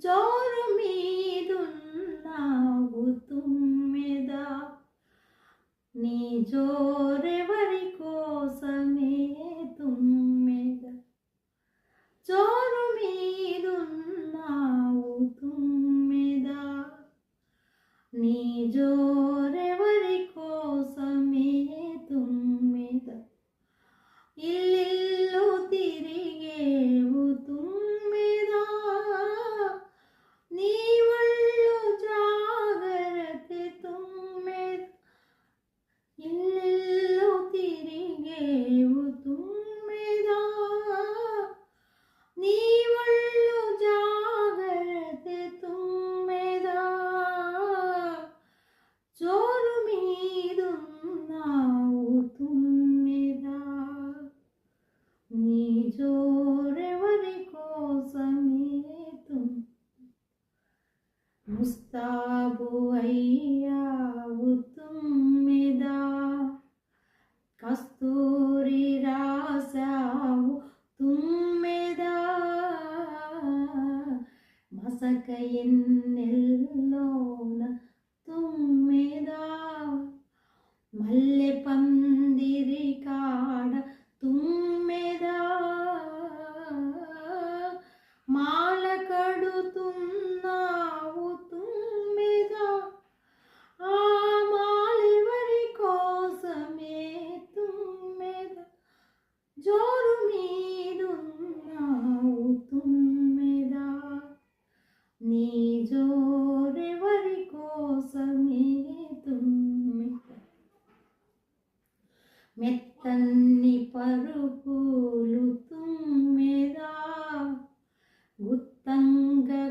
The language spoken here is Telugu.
జోరు మీదున్నావు తుమ్మెదా, నీ జోరెవరి కోసమే తుమ్మెదా. జోరు మీదున్నావు తుమ్మెదా, నీ జోరెవరి కోసమే తుమ్మెదా. ఇల్లు తిరిగేవు తుమ్మెదా, నీ ఒళ్ళు జాగ్రత్త తుమ్మెదా. ఇల్లు తిరిగేవు తుమ్మెదా, నీ ఒళ్ళు జాగ్రత్త తుమ్మెదా. జోరు మీదున్నావు తుమ్మెదా, నీ జోరెవరి కోసమే ముస్తాబు అయ్యావు తుమ్మెదా, కస్తూరి రాసావు తుమ్మెదా. మసక ఎన్నెల్లోన తుమ్మెదా, మల్లె పందిరి కాడ తుమ్మెదా. మాల కడుతున్నావు తుమ్మెదా, ఆ మాలెవరి కోసమే తుమ్మెదా. జోరు మీదున్నావు తుమ్మెదా, నీ జోరెవరి కోసమే తుమ్మెదా. మెత్తన్ని పరుపులు తుమ్మెదా, గుత్తంగా